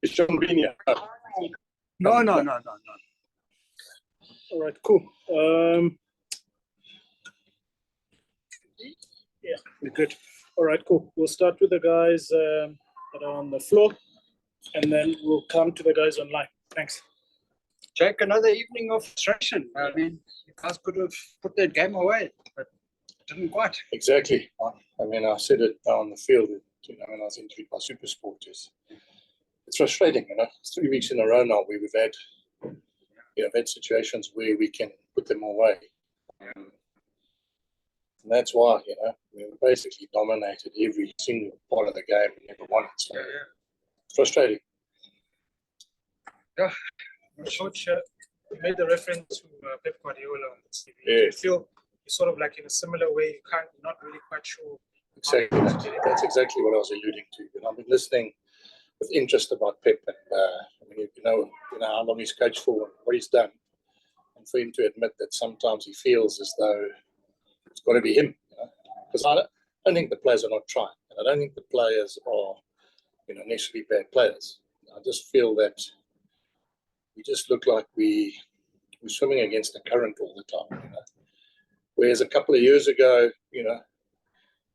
Is Sean been here? No. All right, cool. Yeah, we're good. All right, cool. We'll start with the guys that are on the floor, and then we'll come to the guys online. Thanks. Jake, another evening of frustration. I mean, you guys could have put that game away, but didn't quite. Exactly. I mean, I said it on the field, when I was interviewed by SuperSport. It's frustrating, 3 weeks in a row now where we've had, had situations where we can put them away. And that's why, we basically dominated every single part of the game and never won it. So it's frustrating. Yeah. Coach, you made the reference to Pep Guardiola on the TV. Yeah. Do you feel you're sort of like in a similar way, you're not really quite sure? Exactly. That's exactly what I was alluding to. I've been listening with interest about Pep, and you know how long he's coached for and what he's done, and for him to admit that sometimes he feels as though it's got to be him, because I don't think the players are not trying, and I don't think the players are necessarily bad players. I just feel that we just look like we're swimming against the current all the time. Whereas a couple of years ago,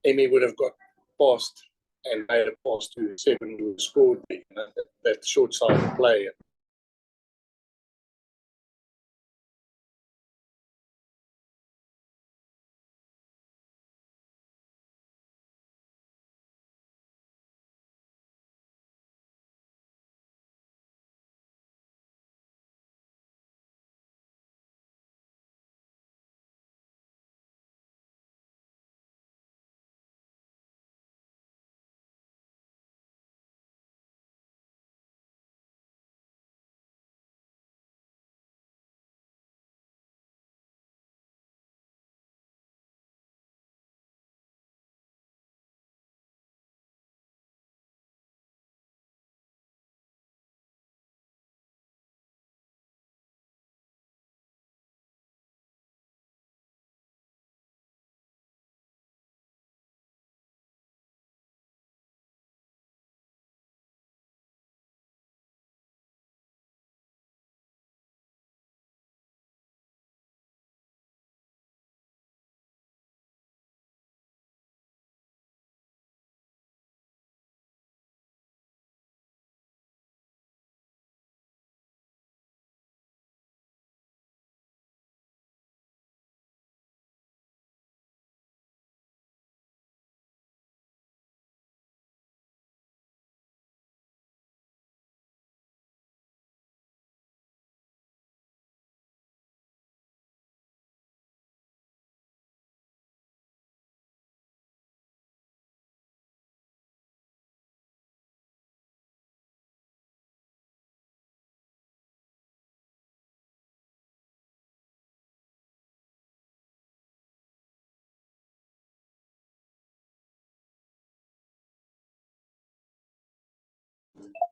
Emmy would have got past and made a pass to 7 who scored, that short-sided play.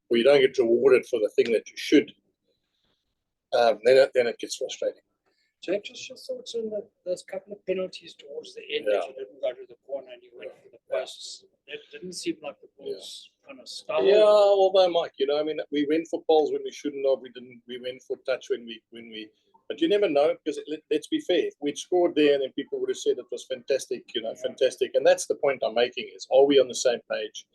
Where you don't get rewarded for the thing that you should, then it gets frustrating. Jake, just your thoughts on those couple of penalties towards the end that you didn't go to the corner and you went for the posts. It didn't seem like the balls kind of started. Yeah, although Mike, we went for poles when we shouldn't have. We went for touch when we. But you never know, because let's be fair. If we'd scored there, then people would have said it was fantastic, fantastic. And that's the point I'm making: is are we on the same page?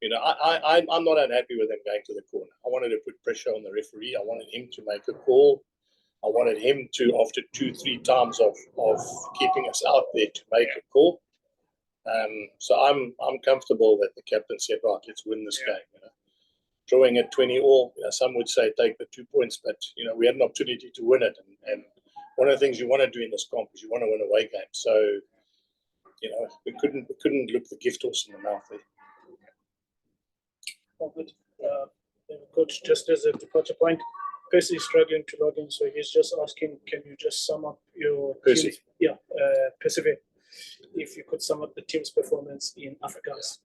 I'm not unhappy with them going to the corner. I wanted to put pressure on the referee. I wanted him to make a call. I wanted him to, after 2-3 times of keeping us out there, to make a call. So I'm comfortable that the captain said, right, let's win this game. Drawing at 20-all, some would say take the 2 points, but we had an opportunity to win it. And one of the things you want to do in this comp is you want to win away games. So we couldn't look the gift horse in the mouth there. Oh, good. Coach, just as a departure point, Percy is struggling to log in, so he's just asking, can you just sum up your Percy? Persevere. If you could sum up the team's performance in Afrikaans.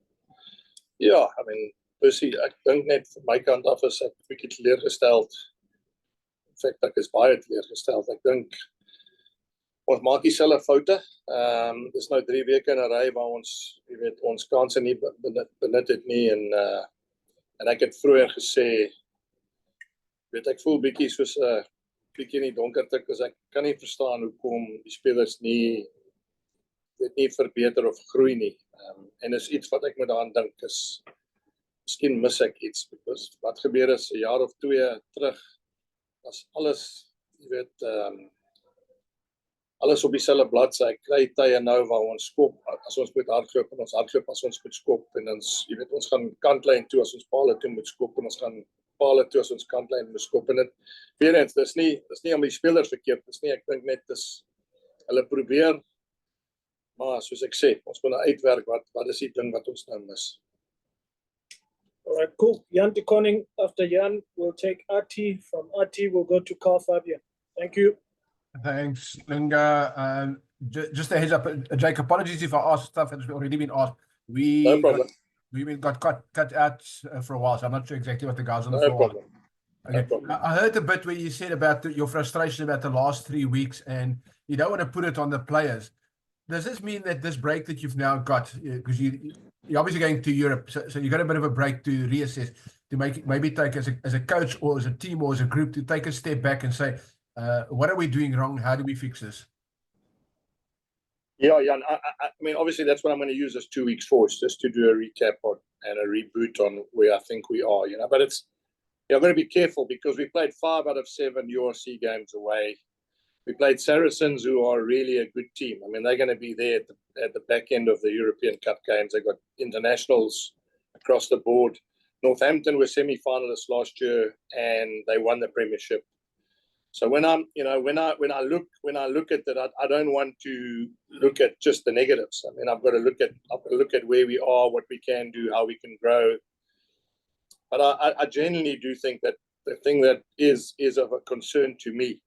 Ja, Percy, ek dink net vir my kant af is ek bietjie teleurgesteld. In feite, ek is baie teleurgesteld. Ek dink ons maak dieselfde foute. Dis nou 3 weke in 'n ry waar ons, ons kanse nie benut het nie, en En ek het vroeër gesê, weet ek voel bietjie soos 'n bietjie in die donkerte, because ek kan nie verstaan hoekom die spelers nie dit nie verbeter of groei nie. En is iets wat ek moet daaraan dink is, miskien mis ek iets, because wat gebeur is 'n jaar of 2 terug, was alles, jy weet, alles op dieselfde bladsy. Ek kry tye nou waar ons skop, as ons moet hardloop en ons hardloop as ons moet skop, en ons, jy weet, ons gaan kantlyn toe as ons palle toe moet skop, en ons gaan palle toe as ons kantlyn moet skop, en dit, weer eens, dis nie om die spelers verkeerd, dis nie, ek dink net, dis, hulle probeer, maar soos ek sê, ons moet nou uitwerk, wat is die ding wat ons nou mis. All right, cool. Jan de Koning, after Jan, we'll take Ati. From Ati, we'll go to Carl Fabian. Thank you. Thanks, Linga. Just a heads up, Jake, apologies if I asked stuff that's already been asked. No problem. We got cut out for a while, so I'm not sure exactly what the guys on the No floor problem. are. Okay. I heard a bit where you said about your frustration about the last 3 weeks, and you don't want to put it on the players. Does this mean that this break that you've now got, because you're obviously going to Europe, so you got a bit of a break to reassess, to maybe take as a coach or as a team or as a group to take a step back and say, what are we doing wrong? How do we fix this? Yeah, Jan, I mean, obviously that's what I'm going to use this 2 weeks for, just to do a recap on and a reboot on where I think we are, but it's, I'm going to be careful because we played 5 out of 7 URC games away. We played Saracens, who are really a good team. I mean, they're going to be there at the back end of the European Cup games. They've got internationals across the board. Northampton were semi-finalists last year, and they won the Premiership. So when I'm, when I look at that, I don't want to look at just the negatives. I mean, I've got to look at where we are, what we can do, how we can grow. But I genuinely do think that the thing that is of a concern to me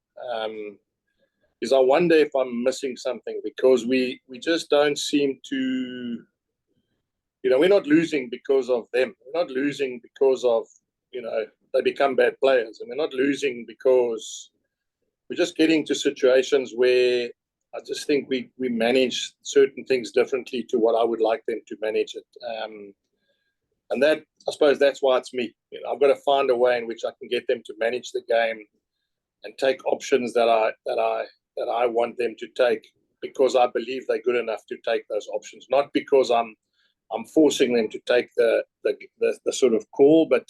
is I wonder if I'm missing something, because we just don't seem to, we're not losing because of them. We're not losing because of, they become bad players. And we're not losing because we're just getting to situations where I just think we manage certain things differently to what I would like them to manage it. And that, I suppose that's why it's me. I've got to find a way in which I can get them to manage the game and take options that I want them to take, because I believe they're good enough to take those options, not because I'm forcing them to take the sort of call. But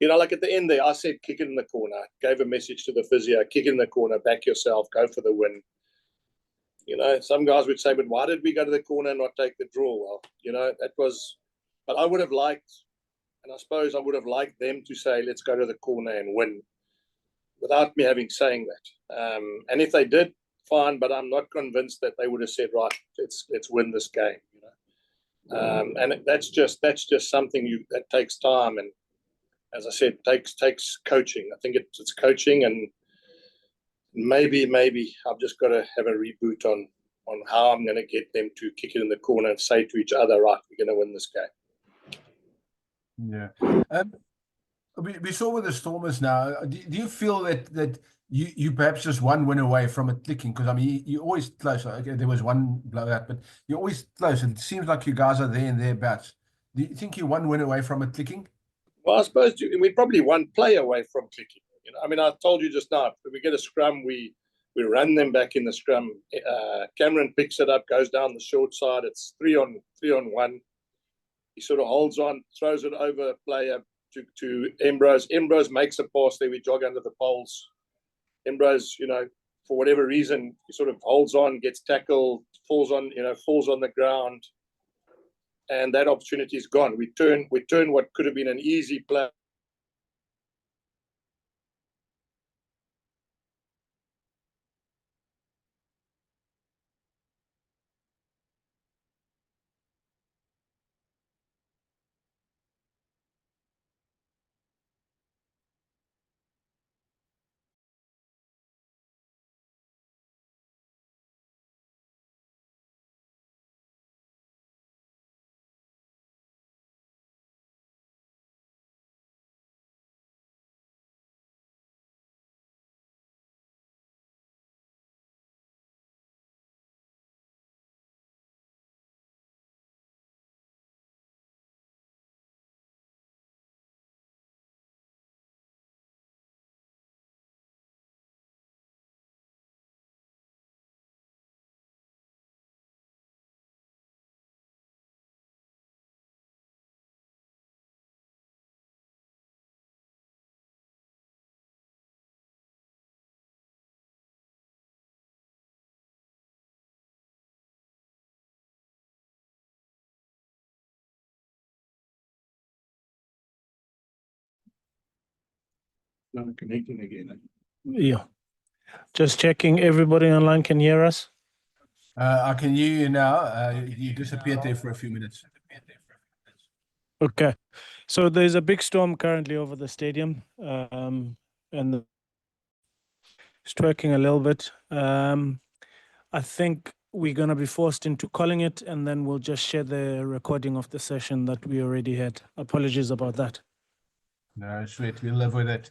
like at the end there, I said kick it in the corner, gave a message to the physio, kick it in the corner, back yourself, go for the win. Some guys would say, but why did we go to the corner and not take the draw? Well, that was, but I would have liked, and I suppose I would have liked them to say, let's go to the corner and win, without me having saying that. And if they did, fine, but I'm not convinced that they would have said, right, let's win this game. And that's just something that takes time, and as I said, takes coaching. I think it's coaching, and maybe I've just got to have a reboot on how I'm going to get them to kick it in the corner and say to each other, right, we're going to win this game. Yeah. We saw with the Stormers now. Do you feel that you perhaps just one win away from it clicking? Because I mean, you're always close. Okay, there was one blowout, but you're always close. And it seems like you guys are there and thereabouts. Do you think you're one win away from it clicking? Well, I suppose we're probably one play away from clicking. I mean, I told you just now, if we get a scrum, we run them back in the scrum. Cameron picks it up, goes down the short side. It's 3 on 1. He sort of holds on, throws it over a player to Ambrose. Ambrose makes a pass there. We jog under the poles. Ambrose, for whatever reason, he sort of holds on, gets tackled, falls on the ground, and that opportunity is gone. We turn what could have been an easy play Not connecting again. Yeah. Just checking, everybody online can hear us? I can hear you now. You disappeared there for a few minutes. Okay. So there's a big storm currently over the stadium, and it's twerking a little bit. I think we're going to be forced into calling it, and then we'll just share the recording of the session that we already had. Apologies about that. No, sweet. We'll live with it.